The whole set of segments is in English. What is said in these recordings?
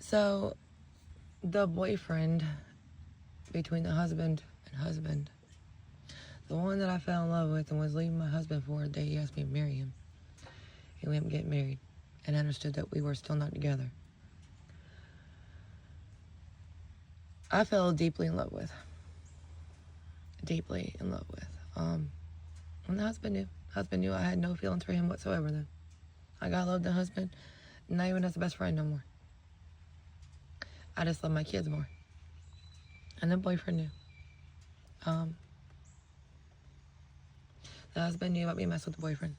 So, the boyfriend between the husband and husband, the one that I fell in love with and was leaving my husband for the day he asked me to marry him, and we ended up getting married, and understood that we were still not together, I fell deeply in love with. Deeply in love with. And the husband knew I had no feelings for him whatsoever then. Like, I loved the husband, not even as a best friend no more. I just love my kids more. And the boyfriend knew. The husband knew about me mess with the boyfriend.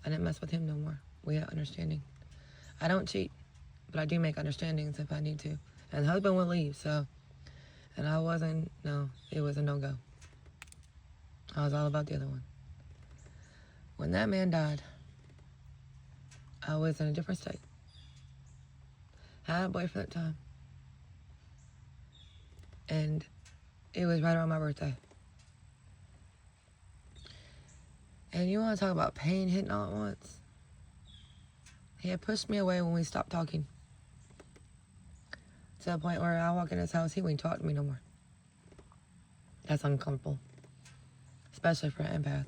I didn't mess with him no more. We had understanding. I don't cheat, but I do make understandings if I need to. And the husband would leave, so. And I wasn't, no, it was a no-go. I was all about the other one. When that man died, I was in a different state. Had a boyfriend at the time. And it was right around my birthday. And you want to talk about pain hitting all at once? He had pushed me away when we stopped talking. To the point where I walk in his house, he wouldn't talk to me no more. That's uncomfortable. Especially for an empath.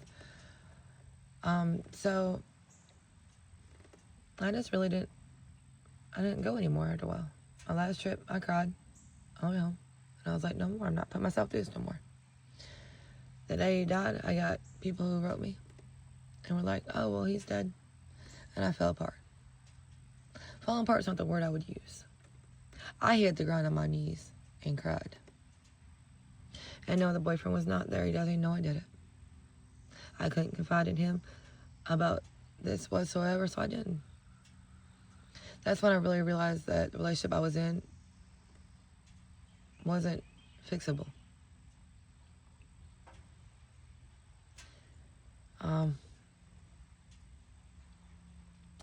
So I just really didn't go anymore after a while. My last trip, I cried on my home. And I was like, no more, I'm not putting myself through this no more. The day he died, I got people who wrote me and were like, oh, well, he's dead. And I fell apart. Falling apart is not the word I would use. I hit the ground on my knees and cried. And no, the boyfriend was not there. He doesn't even know I did it. I couldn't confide in him about this whatsoever, so I didn't. That's when I really realized that the relationship I was in wasn't fixable. I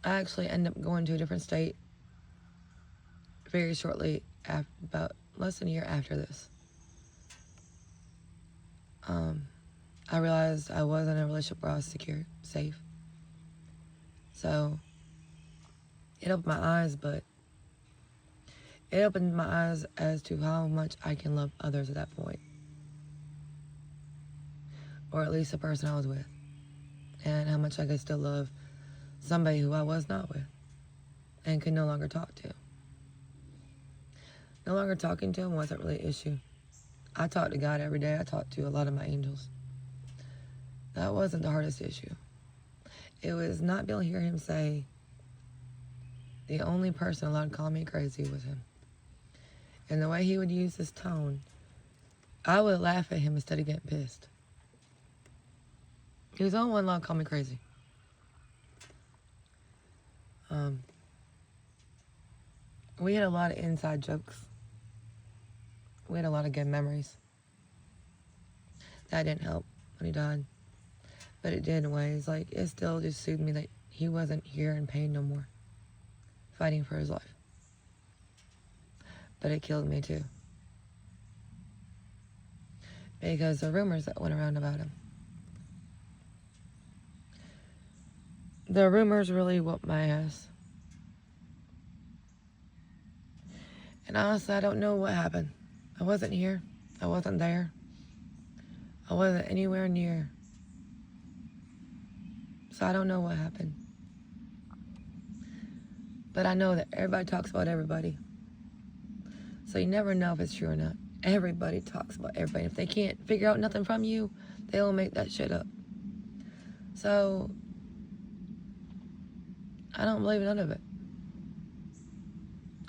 actually ended up going to a different state very shortly, about less than a year after this. I realized I was in a relationship where I was secure, safe. So it opened my eyes, but it opened my eyes as to how much I can love others at that point. Or at least the person I was with. And how much I could still love somebody who I was not with and could no longer talk to. No longer talking to him wasn't really an issue. I talked to God every day. I talked to a lot of my angels. That wasn't the hardest issue. It was not being able to hear him say, the only person allowed to call me crazy was him. And the way he would use his tone, I would laugh at him instead of getting pissed. He was the only one allowed to call me crazy. We had a lot of inside jokes. We had a lot of good memories. That didn't help when he died. But it did in ways. Like, it still just soothed me that he wasn't here in pain no more. Fighting for his life. But it killed me too. Because the rumors that went around about him. The rumors really whooped my ass. And honestly, I don't know what happened. I wasn't here. I wasn't there. I wasn't anywhere near. So I don't know what happened. But I know that everybody talks about everybody. So you never know if it's true or not. Everybody talks about everybody. If they can't figure out nothing from you, they'll make that shit up. So I don't believe none of it.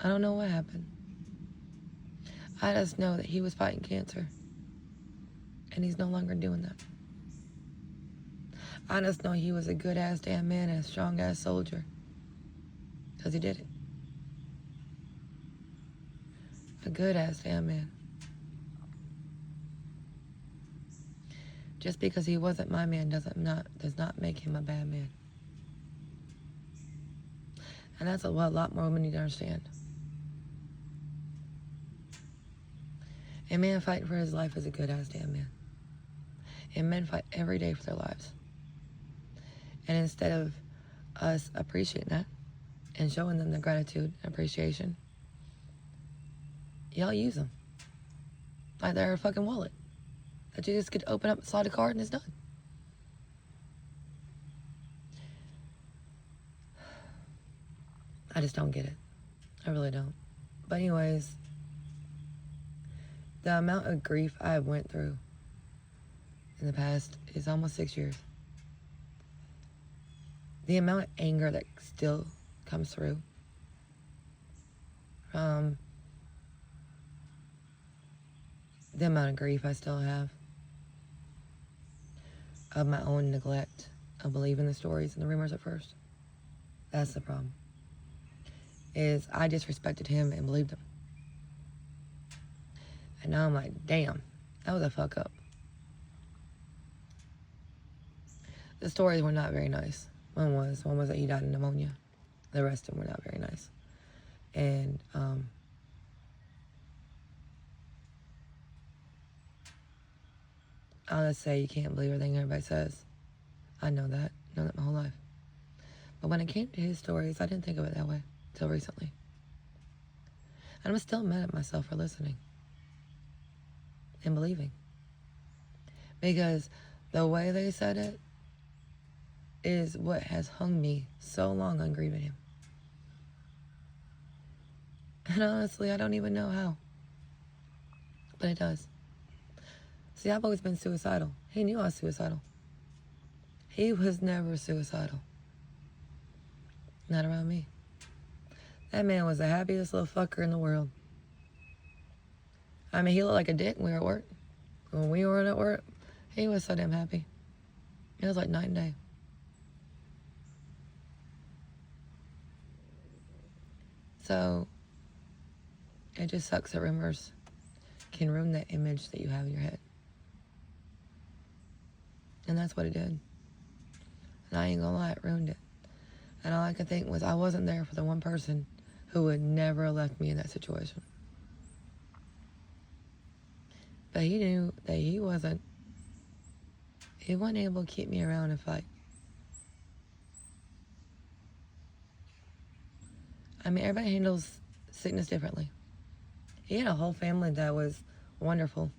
I don't know what happened. I just know that he was fighting cancer. And he's no longer doing that. I just know he was a good-ass damn man and a strong-ass soldier. Because he did it. A good-ass damn man. Just because he wasn't my man does not make him a bad man. And that's what a lot more women need to understand. A man fighting for his life is a good-ass damn man. And men fight every day for their lives. And instead of us appreciating that and showing them the gratitude and appreciation, y'all use them. Like they're a fucking wallet that you just get to open up, slide a card, and it's done. I just don't get it. I really don't. But anyways, the amount of grief I went through in the past is almost 6 years. The amount of anger that still comes through from the amount of grief I still have of my own neglect of believing the stories and the rumors at first. That's the problem. Is I disrespected him and believed him. And now I'm like, damn, that was a fuck up. The stories were not very nice. One was that he died of pneumonia. The rest of them were not very nice. And I'll just say you can't believe everything everybody says. I know that my whole life. But when it came to his stories, I didn't think of it that way until recently. And I'm still mad at myself for listening and believing. Because the way they said it is what has hung me so long on grieving him. And honestly, I don't even know how. But it does. See, I've always been suicidal. He knew I was suicidal. He was never suicidal. Not around me. That man was the happiest little fucker in the world. I mean, he looked like a dick when we were at work. When we weren't at work, he was so damn happy. It was like night and day. So, it just sucks that rumors can ruin that image that you have in your head. And that's what it did. And I ain't gonna lie, it ruined it. And all I could think was I wasn't there for the one person who would never have left me in that situation. But he knew that he wasn't able to keep me around and fight. I mean, everybody handles sickness differently. He had a whole family that was wonderful.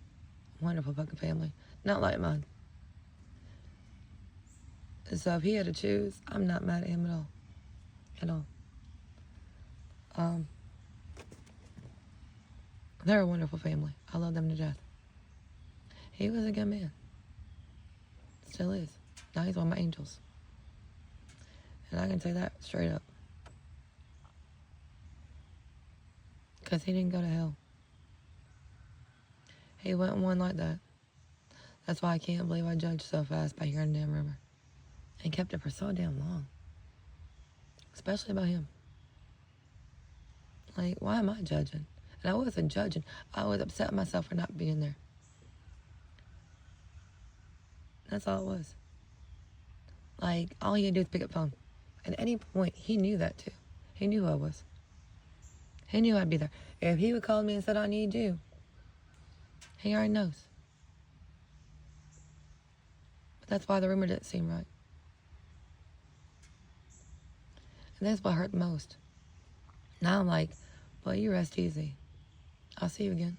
Wonderful fucking family. Not like mine. And so if he had to choose, I'm not mad at him at all. At all. They're a wonderful family. I love them to death. He was a good man. Still is. Now he's one of my angels. And I can say that straight up. Because he didn't go to hell. He went one like that. That's why I can't believe I judged so fast by hearing the damn rumor. And kept it for so damn long. Especially about him. Like, why am I judging? And I wasn't judging. I was upset with myself for not being there. That's all it was. Like, all he had to do was pick up the phone. At any point, he knew that too. He knew who I was. He knew I'd be there. If he would call me and said, I need you, he already knows. But that's why the rumor didn't seem right. And that's what hurt the most. Now I'm like, well, you rest easy. I'll see you again.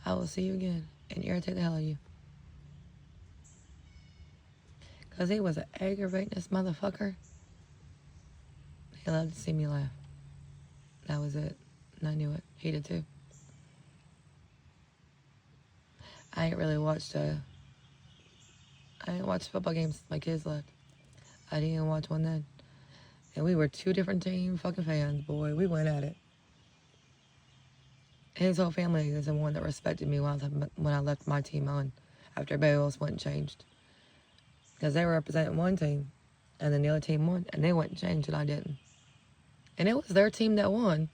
I will see you again and irritate the hell out of you. Because he was an aggravating motherfucker. He loved to see me laugh. That was it. And I knew it. He did too. I ain't really watched football games my kids left. I didn't even watch one then. And we were two different team fucking fans, boy. We went at it. His whole family is the one that respected me when I left my team on after everybody else went and changed. Because they were representing one team, and then the other team won, and they went and changed, and I didn't. And it was their team that won,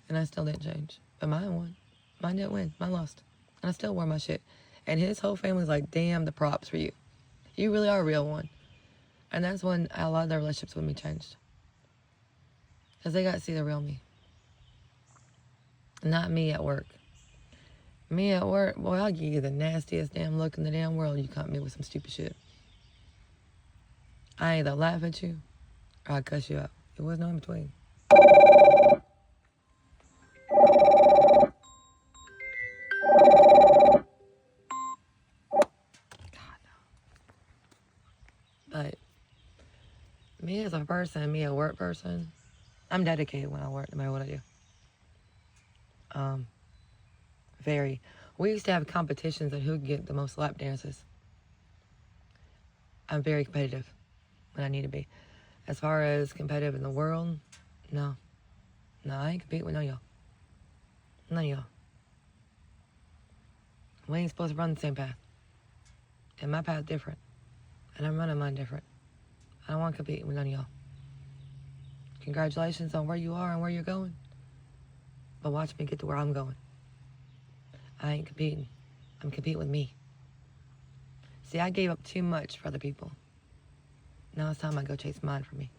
and I still didn't change. But mine won. Mine didn't win. Mine lost. And I still wore my shit. And his whole family's like, damn, the props for you. You really are a real one. And that's when a lot of their relationships with me changed. Because they got to see the real me. Not me at work. Me at work, boy, I'll give you the nastiest damn look in the damn world. You caught me with some stupid shit. I either laugh at you or I cuss you out. There was no in between. Me as a person, me a work person, I'm dedicated when I work, no matter what I do. Very. We used to have competitions on who could get the most lap dances. I'm very competitive when I need to be. As far as competitive in the world, no. No, I ain't competing with none of y'all. None of y'all. We ain't supposed to run the same path. And my path's different. And I'm running mine different. I don't want to compete with none of y'all. Congratulations on where you are and where you're going. But watch me get to where I'm going. I ain't competing. I'm competing with me. See, I gave up too much for other people. Now it's time I go chase mine for me.